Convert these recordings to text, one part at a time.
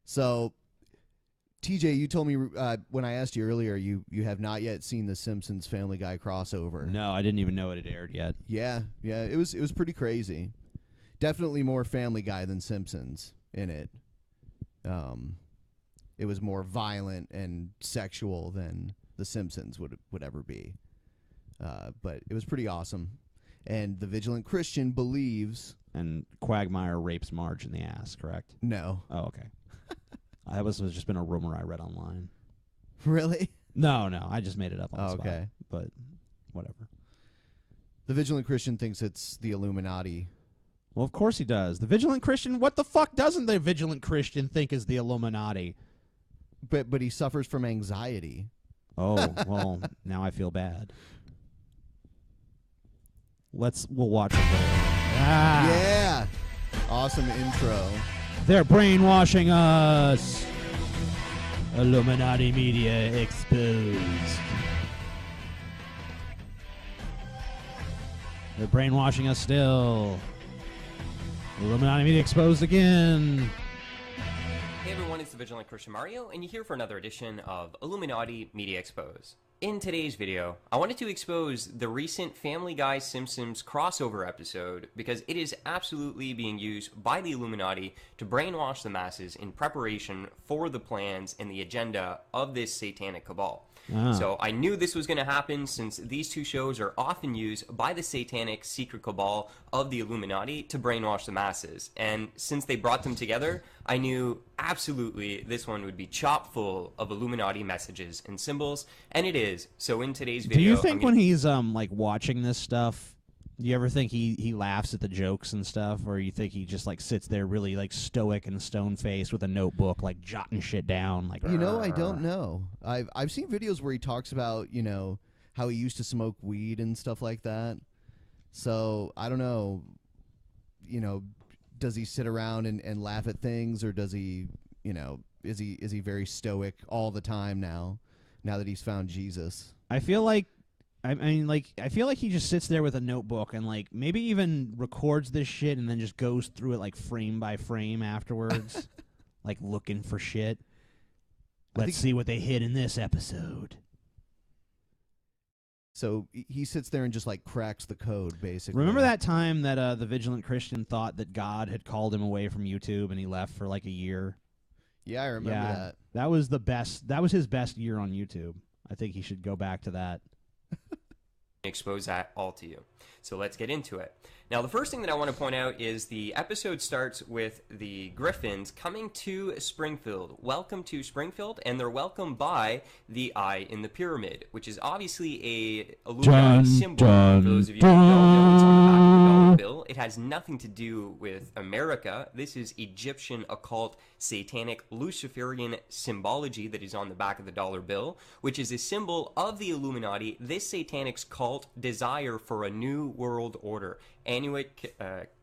So, TJ, you told me when I asked you earlier, you have not yet seen the Simpsons Family Guy crossover. No, I didn't even know it had aired yet. Yeah, it was pretty crazy. Definitely more Family Guy than Simpsons in it. It was more violent and sexual than the Simpsons would ever be. But it was pretty awesome. And the Vigilant Christian believes... And Quagmire rapes Marge in the ass, correct? No. Oh, okay. That was just been a rumor I read online. Really? No, I just made it up on the spot. Okay. But whatever. The Vigilant Christian thinks it's the Illuminati. Well, of course he does. The Vigilant Christian, what the fuck doesn't the Vigilant Christian think is the Illuminati? But he suffers from anxiety. Oh, well, now I feel bad. We'll watch it later. Ah. Yeah. Awesome intro. They're brainwashing us. Illuminati media exposed. They're brainwashing us still. Illuminati media exposed again. Hey everyone, it's the Vigilant Christian Mario, and you're here for another edition of Illuminati Media Exposed. In today's video, I wanted to expose the recent Family Guy Simpsons crossover episode because it is absolutely being used by the Illuminati to brainwash the masses in preparation for the plans and the agenda of this satanic cabal. So I knew this was going to happen since these two shows are often used by the satanic secret cabal of the Illuminati to brainwash the masses. And since they brought them together, I knew absolutely this one would be chock full of Illuminati messages and symbols, and it is. So in today's video, do you think when he's like watching this stuff, do you ever think he laughs at the jokes and stuff, or you think he just like sits there really like stoic and stone faced with a notebook like jotting shit down? Like, I don't know. I've seen videos where he talks about how he used to smoke weed and stuff like that. So I don't know. Does he sit around and laugh at things, or does he is he very stoic all the time now that he's found Jesus? I feel like I feel like he just sits there with a notebook and like maybe even records this shit and then just goes through it like frame by frame afterwards, like looking for shit. Let's see what they hid in this episode. So he sits there and just like cracks the code, basically. Remember that time that the Vigilant Christian thought that God had called him away from YouTube and he left for like a year? Yeah, I remember that. That was the best. That was his best year on YouTube. I think he should go back to that. Expose that all to you. So let's get into it. Now, the first thing that I want to point out is the episode starts with the Griffins coming to Springfield. Welcome to Springfield, and they're welcomed by the Eye in the Pyramid, which is obviously a Illuminati symbol. For those of you who don't know, it's on the back of the dollar bill. It has nothing to do with America. This is Egyptian occult satanic Luciferian symbology that is on the back of the dollar bill, which is a symbol of the Illuminati, this satanic's cult desire for a new world order. Annuit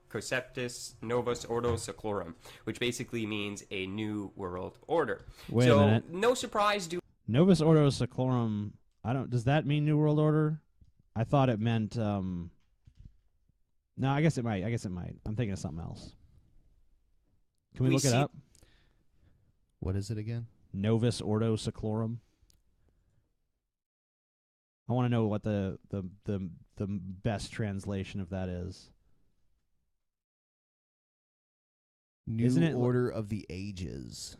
Conceptus Novus Ordo Seclorum, which basically means a new world order. Wait a minute. No surprise. Novus Ordo Seclorum. Does that mean New World Order? I thought it meant. No, I guess it might. I'm thinking of something else. Can we look it up? What is it again? Novus Ordo Seclorum. I want to know what the best translation of that is. New Order of the Ages.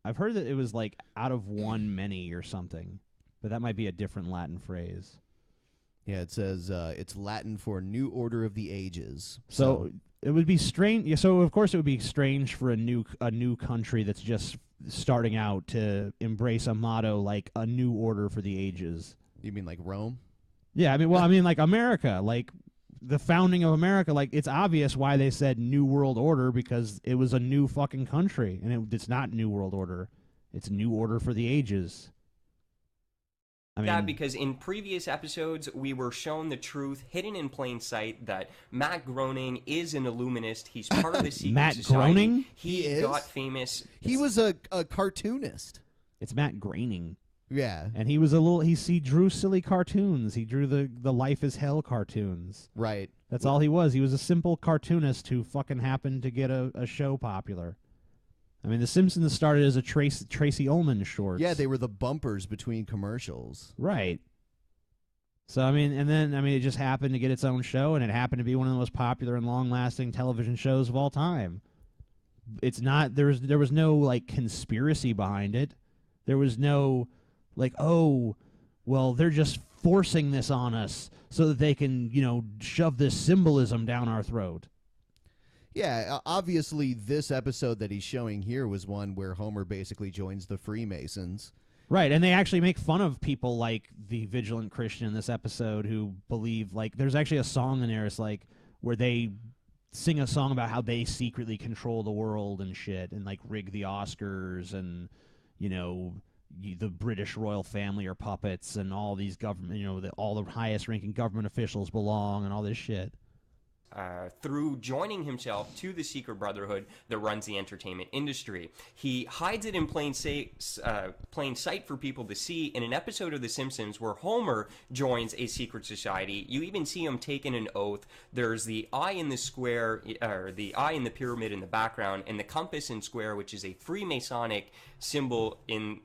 I've heard that it was like out of one many or something, but that might be a different Latin phrase. Yeah, it says it's Latin for New Order of the Ages. So it would be strange. Yeah, so of course it would be strange for a new country that's just starting out to embrace a motto like a new order for the ages. You mean like Rome? Yeah, I mean like America, like the founding of America. Like it's obvious why they said New World Order, because it was a new fucking country, and it's not New World Order. It's New Order for the ages. I mean, because in previous episodes we were shown the truth hidden in plain sight that Matt Groening is an Illuminist. He's part of the secret Matt society. Groening? He got famous. He was a cartoonist. It's Matt Groening. Yeah. And he was he drew silly cartoons. He drew the Life is Hell cartoons. Right. That's all he was. He was a simple cartoonist who fucking happened to get a show popular. I mean, The Simpsons started as a Tracy Ullman short. Yeah, they were the bumpers between commercials. Right. So, I mean, and then, I mean, it just happened to get its own show, and it happened to be one of the most popular and long-lasting television shows of all time. It's not, there was no, like, conspiracy behind it. There was no, like, oh, well, they're just forcing this on us so that they can, you know, shove this symbolism down our throat. Yeah, obviously this episode that he's showing here was one where Homer basically joins the Freemasons. Right, and they actually make fun of people like the Vigilant Christian in this episode who believe, like, there's actually a song in there, it's like, where they sing a song about how they secretly control the world and shit, and, like, rig the Oscars, and, you know, the British royal family are puppets, and all these government, you know, all the highest-ranking government officials belong, and all this shit. Through joining himself to the secret brotherhood that runs the entertainment industry. He hides it in plain sight for people to see in an episode of The Simpsons where Homer joins a secret society. You even see him taking an oath. There's the eye in the square, or the eye in the pyramid in the background, and the compass and square, which is a Freemasonic symbol in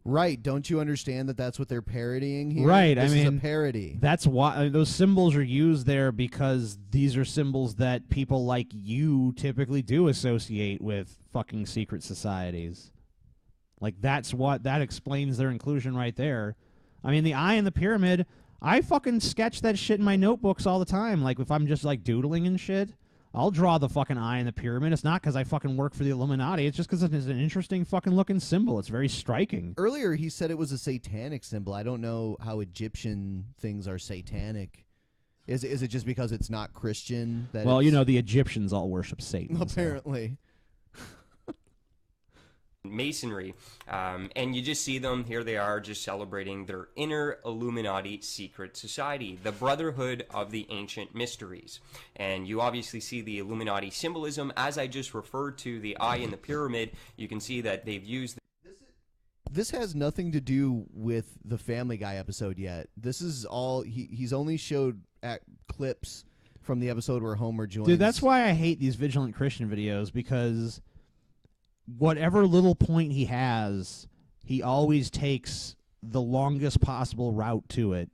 Right, don't you understand that that's what they're parodying here? Right, this I mean, is a parody. That's why those symbols are used there, because these are symbols that people like you typically do associate with fucking secret societies. Like, that explains their inclusion right there. I mean, the eye in the pyramid, I fucking sketch that shit in my notebooks all the time. Like, if I'm just, like, doodling and shit, I'll draw the fucking eye in the pyramid. It's not because I fucking work for the Illuminati. It's just because it's an interesting fucking looking symbol. It's very striking. Earlier, he said it was a satanic symbol. I don't know how Egyptian things are satanic. Is it just because it's not Christian? Well, you know, the Egyptians all worship Satan. Apparently. Masonry, and you just see them, here they are, just celebrating their inner Illuminati secret society, the Brotherhood of the Ancient Mysteries. And you obviously see the Illuminati symbolism, as I just referred to, the eye in the pyramid. You can see that they've used... This has nothing to do with the Family Guy episode yet. This is all... He's only showed clips from the episode where Homer joins... Dude, that's why I hate these Vigilant Christian videos, because... whatever little point he has, he always takes the longest possible route to it.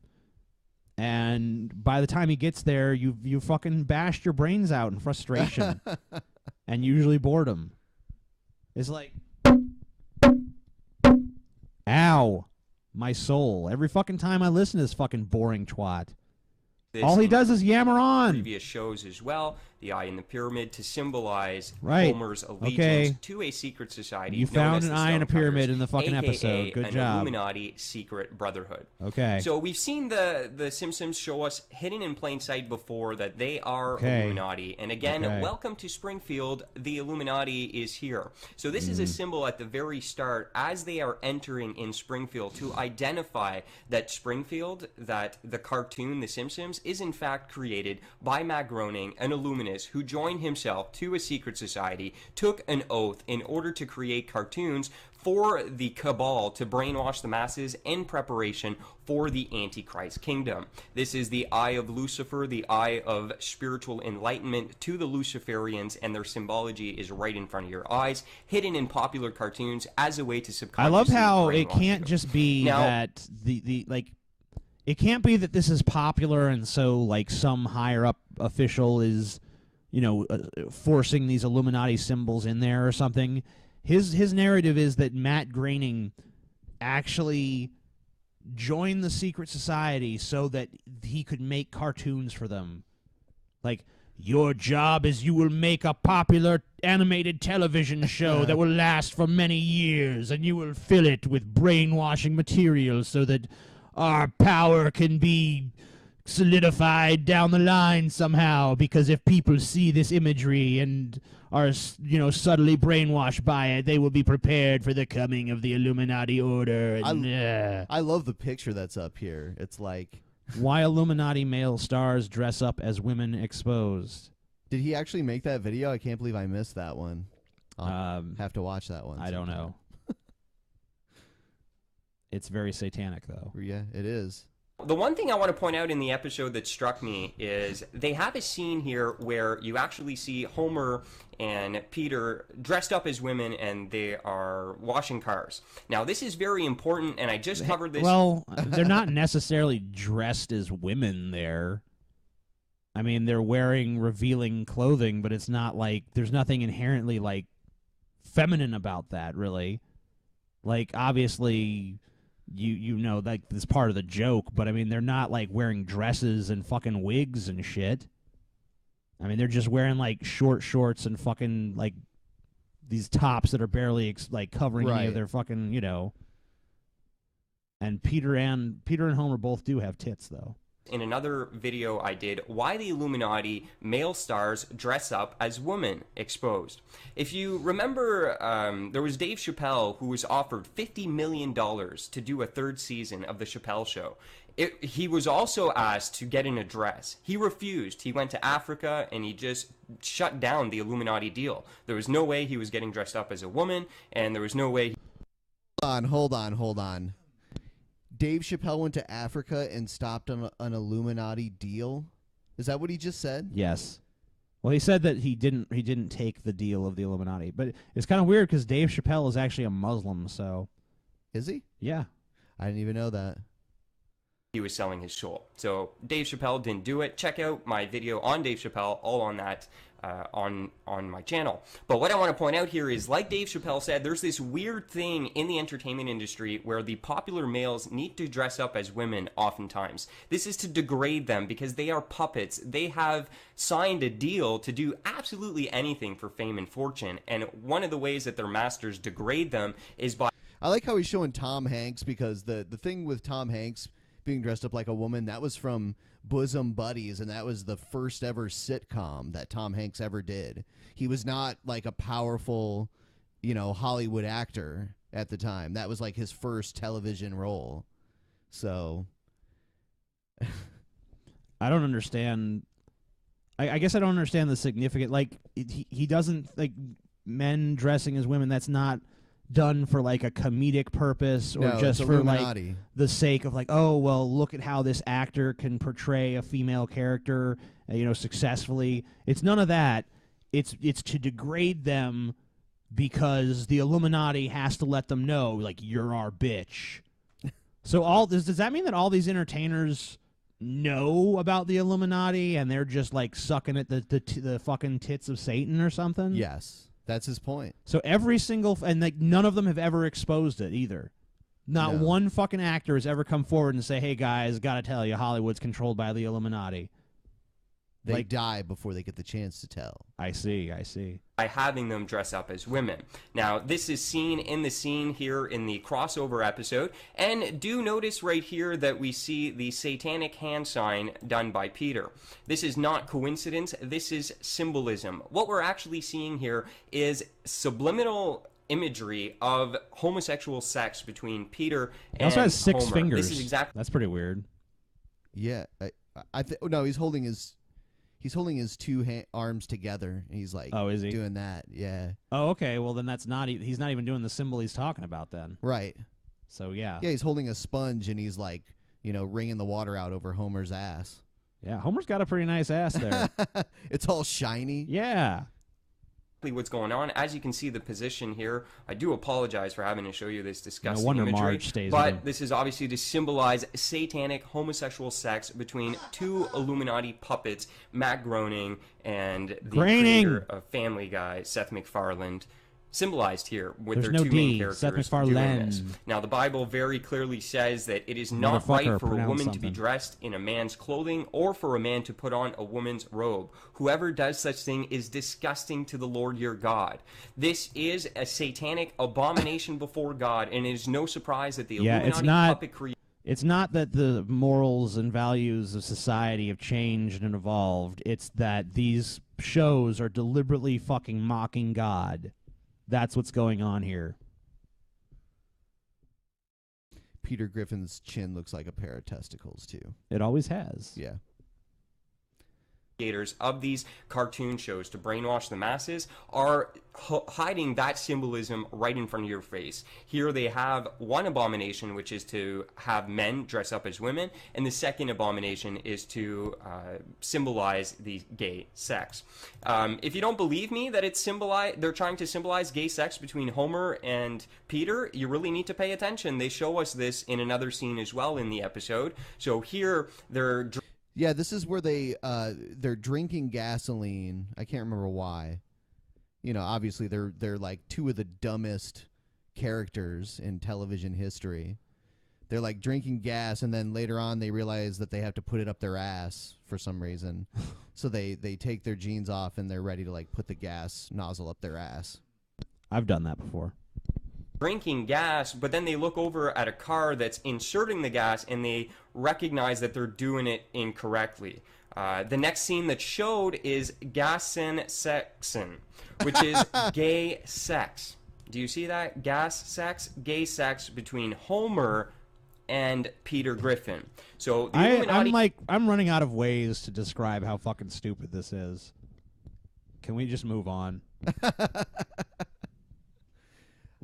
And by the time he gets there, you fucking bashed your brains out in frustration. And usually boredom. It's like, ow, my soul. Every fucking time I listen to this fucking boring twat. All he does is yammer on. Previous shows as well, the eye in the pyramid to symbolize right. Homer's allegiance to a secret society. You found an eye in a pyramid in the fucking episode. Good an job. Illuminati secret brotherhood. Okay. So we've seen the Simpsons show us hidden in plain sight before that they are Illuminati. And again, welcome to Springfield. The Illuminati is here. So this is a symbol at the very start as they are entering in Springfield to identify that Springfield, that the cartoon The Simpsons, is in fact created by Matt Groening, an Illuminist who joined himself to a secret society, took an oath in order to create cartoons for the cabal to brainwash the masses in preparation for the Antichrist kingdom. This is the eye of Lucifer, the eye of spiritual enlightenment to the Luciferians, and their symbology is right in front of your eyes, hidden in popular cartoons as a way to subconsciously I love how it brainwash can't you. just be Now, that the like, it can't be that this is popular and so like some higher up official is, you know, forcing these Illuminati symbols in there or something. His narrative is that Matt Groening actually joined the secret society so that he could make cartoons for them. Like, your job is you will make a popular animated television show that will last for many years, and you will fill it with brainwashing material so that our power can be solidified down the line somehow, because if people see this imagery and are, you know, subtly brainwashed by it, they will be prepared for the coming of the Illuminati order. And, I love the picture that's up here. It's like... why Illuminati male stars dress up as women exposed. Did he actually make that video? I can't believe I missed that one. I'll have to watch that one. I don't know. It's very satanic, though. Yeah, it is. The one thing I want to point out in the episode that struck me is they have a scene here where you actually see Homer and Peter dressed up as women and they are washing cars. Now, this is very important, and I just covered this. Well, they're not necessarily dressed as women there. I mean, they're wearing revealing clothing, but it's not like there's nothing inherently like feminine about that, really. Like, obviously, you know, like, this part of the joke, but I mean, they're not like wearing dresses and fucking wigs and shit. I mean, they're just wearing like short shorts and fucking like these tops that are barely like covering any of their fucking, you know. And Peter and Homer both do have tits, though. In another video I did, why the Illuminati male stars dress up as women exposed. If you remember, there was Dave Chappelle who was offered $50 million to do a third season of The Chappelle Show. He was also asked to get in a dress. He refused. He went to Africa and he just shut down the Illuminati deal. There was no way he was getting dressed up as a woman, and there was no way... Hold on. Dave Chappelle went to Africa and stopped an Illuminati deal? Is that what he just said? Yes. Well, he said that he didn't take the deal of the Illuminati, but it's kind of weird because Dave Chappelle is actually a Muslim. So, is he? Yeah, I didn't even know that. He was selling his soul. So Dave Chappelle didn't do it. Check out my video on Dave Chappelle, all on that. On my channel. But what I want to point out here is, like Dave Chappelle said, there's this weird thing in the entertainment industry where the popular males need to dress up as women oftentimes. This is to degrade them because they are puppets. They have signed a deal to do absolutely anything for fame and fortune, and one of the ways that their masters degrade them is by... I like how he's showing Tom Hanks, because the thing with Tom Hanks being dressed up like a woman, that was from Bosom Buddies, and that was the first ever sitcom that Tom Hanks ever did. He was not like a powerful, you know, Hollywood actor at the time. That was like his first television role. So I don't understand. I guess I don't understand the significant, like, he doesn't, like, men dressing as women, that's not done for like a comedic purpose or just for like the sake of like, oh, well, look at how this actor can portray a female character, you know, successfully. It's none of that. It's to degrade them because the Illuminati has to let them know, like, you're our bitch. So all this, does that mean that all these entertainers know about the Illuminati and they're just like sucking at the fucking tits of Satan or something? Yes. That's his point. So every single... And like none of them have ever exposed it either. Not one fucking actor has ever come forward and say, hey, guys, gotta tell you, Hollywood's controlled by the Illuminati. They die before they get the chance to tell. I see. By having them dress up as women. Now, this is seen in the scene here in the crossover episode. And do notice right here that we see the satanic hand sign done by Peter. This is not coincidence. This is symbolism. What we're actually seeing here is subliminal imagery of homosexual sex between Peter and Homer. He also has six Homer. fingers. This is exactly... That's pretty weird. Yeah. No, he's holding his... He's holding his two arms together, and he's like, oh, is he doing that? Yeah. Oh, okay. Well, then that's not. He's not even doing the symbol he's talking about then. Right. So yeah. Yeah, he's holding a sponge, and he's like, you know, wringing the water out over Homer's ass. Yeah, Homer's got a pretty nice ass there. It's all shiny. Yeah. What's going on. As you can see the position here, I do apologize for having to show you this disgusting no wonder imagery, Marge stays but this is obviously to symbolize satanic homosexual sex between two Illuminati puppets, Matt Groening and the creator of Family Guy, Seth MacFarlane, symbolized here with their two main characters Seth MacFarlane. this. Now, the Bible very clearly says that it is not right for a woman to be dressed in a man's clothing or for a man to put on a woman's robe. Whoever does such thing is disgusting to the Lord your God. This is a satanic abomination before God, and it is no surprise that the Illuminati puppet creator... It's not that the morals and values of society have changed and evolved. It's that these shows are deliberately fucking mocking God. That's what's going on here. Peter Griffin's chin looks like a pair of testicles, too. It always has. Yeah. of these cartoon shows to brainwash the masses are hiding that symbolism right in front of your face. Here they have one abomination, which is to have men dress up as women, and the second abomination is to symbolize the gay sex. If you don't believe me that they're trying to symbolize gay sex between Homer and Peter, you really need to pay attention. They show us this in another scene as well in the episode. So here they're Yeah, this is where they're drinking gasoline. I can't remember why. You know, obviously they're like two of the dumbest characters in television history. They're like drinking gas, and then later on they realize that they have to put it up their ass for some reason. So they take their jeans off and they're ready to like put the gas nozzle up their ass. I've done that before. drinking gas, but then they look over at a car that's inserting the gas and they recognize that they're doing it incorrectly. The next scene that showed is Gassen Sexen, which is gay sex. Do you see that? Gas sex, gay sex between Homer and Peter Griffin. So the Illuminati... I'm running out of ways to describe how fucking stupid this is. Can we just move on?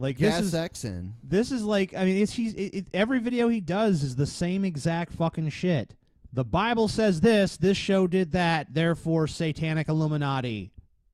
Like Gas this Sexen. This is like, I mean, every video he does is the same exact fucking shit. The Bible says this show did that, therefore satanic Illuminati.